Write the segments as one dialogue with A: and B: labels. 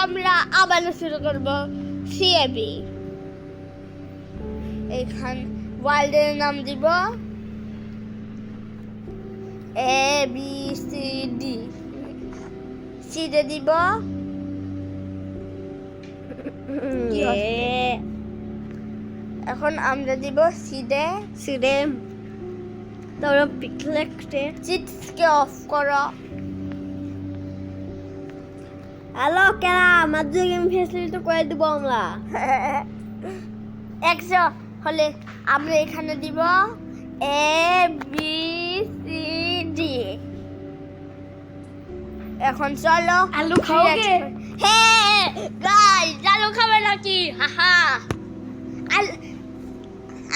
A: আমরা আবার শুরু করব সিএবি। এখান ওয়ার্ল্ডের নাম দিব এ বি সি ডি। সিতে দিব এখন আমরা দিব সিদে
B: তারপর পিকলেক্টে
A: চিটসকে অফ করো।
B: হ্যালো কেরা মাঝে গেম ফেসিলিটি করে দিব আমরা
A: 100 হলে আমরা এখানে দিব এ বি সি ডি। এখন চলো
B: আলু খাওগে?
A: হ্যাঁ গাইস, আলু খাবে নাকি? হাহা,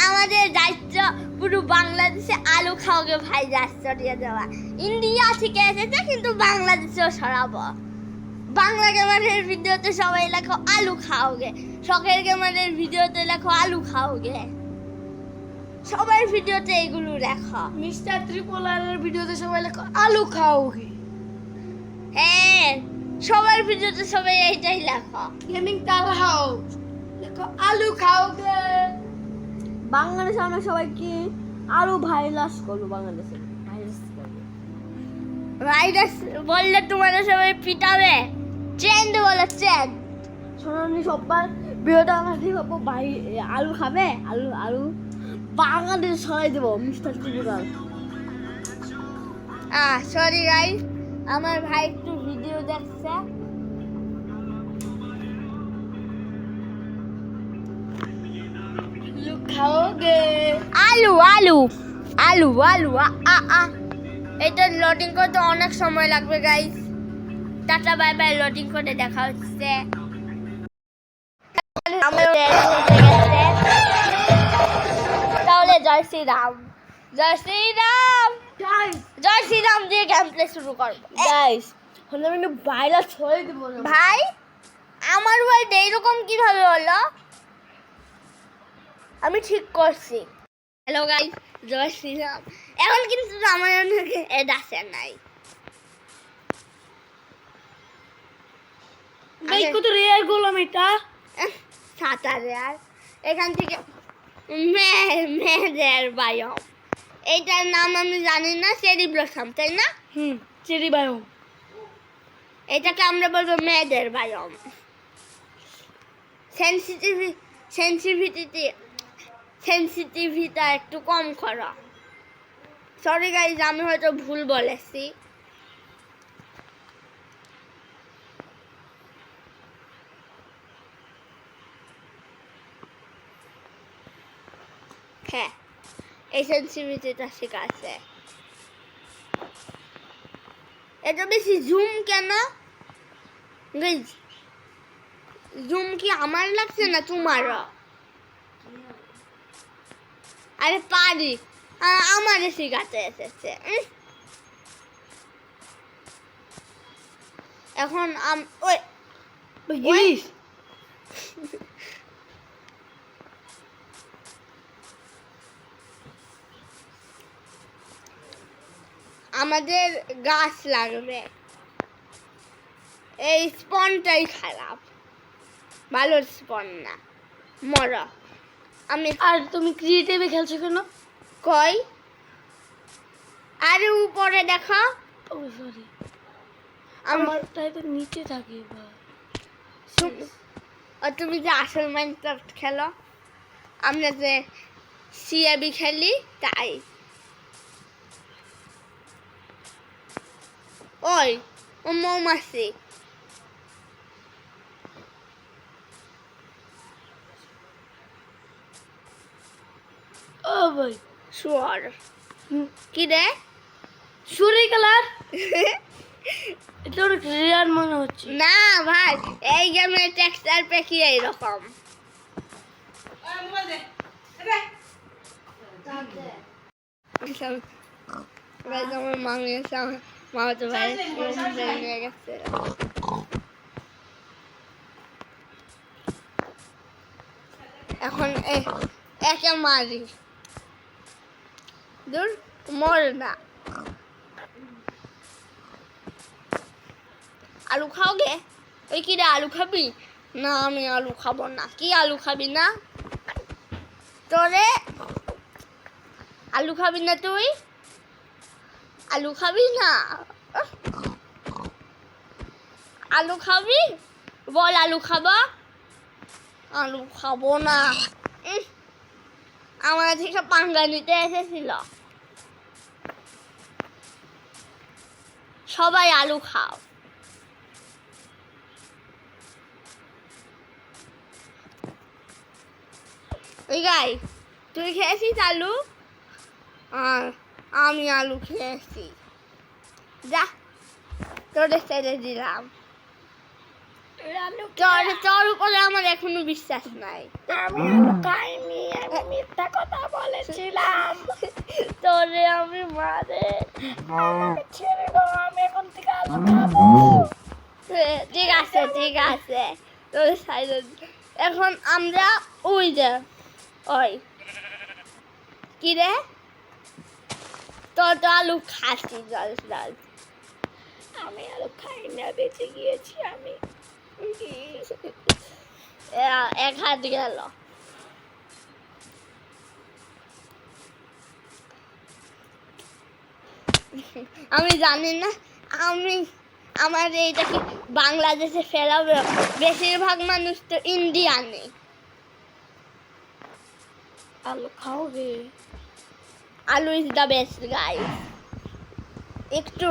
A: আমাদের দায়িত্ব পুরো বাংলাদেশে আলু খাওগে ভাই রাস্তা দিয়ে দেওয়া। ইন্ডিয়া থেকে এসেছে কিন্তু বাংলাদেশেও সরাবো। বাংলা গেমারের ভিডিওতে সবাই লেখো আলু খাওগে, শখের গেমারের ভিডিওতে লেখো আলু খাওগে, সবার ভিডিওতে এগুলো লেখো।
B: মিস্টার ত্রিপোলারের ভিডিওতে সবাই লেখো আলু খাওগে।
A: হ্যাঁ, সবার ভিডিওতে সবাই এইটাই লেখো।
B: গেমিং তার হাউস লেখো আলু খাওগে। বাংলাদেশে আমরা সবাইকে আরো ভাইরাস করবো, বাংলাদেশে ভাইরাস করবো।
A: ভাইরাস বললে তোমাদের সবাই পিটাবে। ট্রেন্ড বলো, ট্রেন্ড।
B: সোনালি সবার ভিডিওটা আমরা দেখবো ভাই আলু খাবে, আলু আলু বাংলাদেশ সরাই দেবো মিস্টার ত্রিপোলার।
A: সরি গাইস, আমার ভাই একটু ভিডিও দেখছে।
B: আলু খাওগে।
A: আলু আলু আলু আলু এটা লোডিং করতে অনেক সময় লাগবে guys. Tata bye bye, loading করে দেখা হচ্ছে। তাহলে জয় শ্রীরাম, জয় শ্রীরাম,
B: গাইস
A: জয় শ্রীরাম দিয়ে গেম প্লে শুরু করবো।
B: গাইস আমরা কিন্তু ভাইরাস ছড়াই দেবো না
A: ভাই, আমার ওয়ার্ল্ড এইরকম কিভাবে হলো? আমি ঠিক করছি। হ্যালো গাইস, জয় শ্রীরাম। এখন কিন্তু আমার এড আসে নাই।
B: ভাই কত রেয়ার গোলাম এটা।
A: সাঁতারে আর এখান থেকে মেয়েদের বায়ম, এইটার নাম আমি জানি না, চেরি ব্লসম, তাই না?
B: Cherry bio.
A: এটাকে আমরা বলবো মেয়েদের বায়ম। সেন্সিটিভিটা একটু কম করো। সরি গাইজ, আমি হয়তো ভুল বলেছি। হ্যাঁ, এই সেন্সিটিভিটিটা শেখাচ্ছে। এটা বেশি জুম কেন? জুম কি আমার লাগছে না তোমারও? আরে পারি, আমারে শেখাতে এসেছে। এখন ওই
B: গিরিশ
A: আমাদের গাছ লাগবে। এই স্পনটাই খারাপ, ভালো স্পন না, মরা। আমি
B: আর তুমি ক্রিয়েটিভে খেলছো কেন?
A: কই আরে উপরে দেখা।
B: ও সরি,
A: আমার
B: আমারটাই তো নিচে থাকে।
A: তুমি যে আসল মাইনক্রাফট খেলো, আমরা যে সিএবি খেলি তাই। ওই ও মৌমাছি,
B: ও ভাই
A: শুয়ার কি রে?
B: সুরি কালার এটা অনেক রেয়ার মনে হচ্ছে।
A: না ভাই, এই গেমের টেক্সচার প্যাকই এইরকম। আমার মা গেছে, আমার মা তো ভাই নিয়ে গেছে। এখন একে মারি, দূর মরে না। আলু খাওগে? ওই কি রে, আলু খাবি? না আমি আলু খাবো না। কি আলু খাবি না? তোরে আলু খাবি না তুই? আলু খাবি না? আলু খাবি? বল আলু খাবা? আলু খাবো না। আমার থেকে পাঙ্গা নিতে এসেছিল। সবাই আলু খাও। ওই গাই, তুই খেয়েছিস আলু? আর আমি আলু খেয়েছি। যা, তোরে ছেড়ে দিলাম। তোর উপরে আমার এখনো বিশ্বাস নাই।
B: আমি আলু খাইনি, আমি মিথ্যা কথা বলেছিলাম।
A: তোরে আমি মারে।
B: আমাকে ছেড়ে দাও, আমি এখন থেকে আলু খাবো।
A: ঠিক আছে ঠিক আছে, তোর সাইডে এখন আমরা ওই যে ওই কি রে, তোর তো আলু খাচ্ছি জল জল।
B: আমি আলু খাই না, বেঁচে গিয়েছি আমি।
A: এক হাত গেল। আমি জানি না, আমি আমার এইটা কি বাংলাদেশে ফেরাবে? বেশিরভাগ মানুষ তো ইন্ডিয়ানে।
B: আলু খাওগে?
A: আলু ইজ দ্য বেস্ট গাই। একটু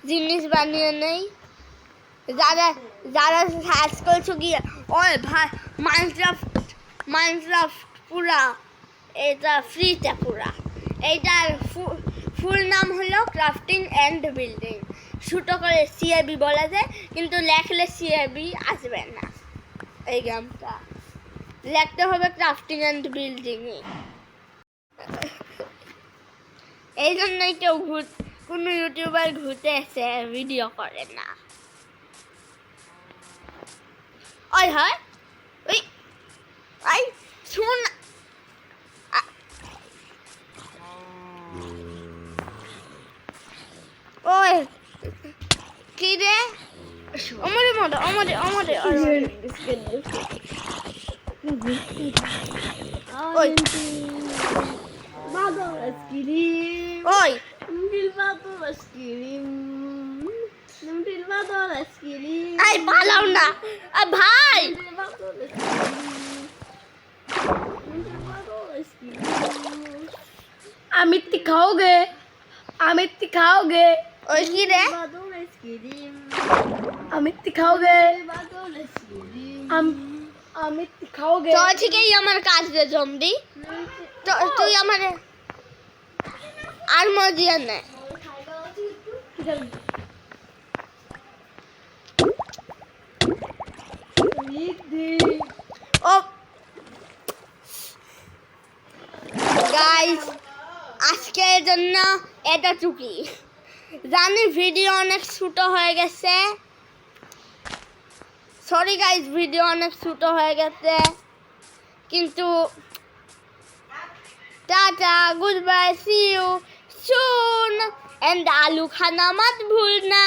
A: জিনিস বানিয়ে নেই। যারা যারা সার্চ করছো গিয়ে, ওই ভাই মাইনক্রাফট পুরা এটা ফ্রিতে পুরা। এইটার ফুল নাম হলো ক্রাফটিং অ্যান্ড বিল্ডিং। ছোটো করে সিএবি বলা যায়, কিন্তু লেখলে সিএবি আসবে না। এই গেমটা লিখতে হবে ক্রাফটিং অ্যান্ড বিল্ডিংয়ে। এই জন্যই কেউ কোনো ইউটিউবার ঘুরতে এসে ভিডিও করে না। ওই হয় ওই আই শুন, ওই কি রে, আমারে মারো, আমারে ওই
B: বাদল আইসক্রিম,
A: ওই
B: বাদল আইসক্রিম, বাদল আইসক্রিম,
A: আই পালাও না ভাই।
B: বাদল আইসক্রিম। अमित खाओगे? अमित खाओगे?
A: ওই কি রে,
B: अमित खाओगे? अमित खाओगे?
A: তোর থেকেই আমার কাজ রে জম্বি। তুই আমার আর মজিয়া নে। ও গাইস, আজকের জন্য এতটুকুই। জানি ভিডিও অনেক ছোট হয়ে গেছে, সরি গাইস, ভিডিও অনেক ছোট হয়ে গেছে, কিন্তু tata, good bye, see you soon, and আলু খানা মত ভুলনা।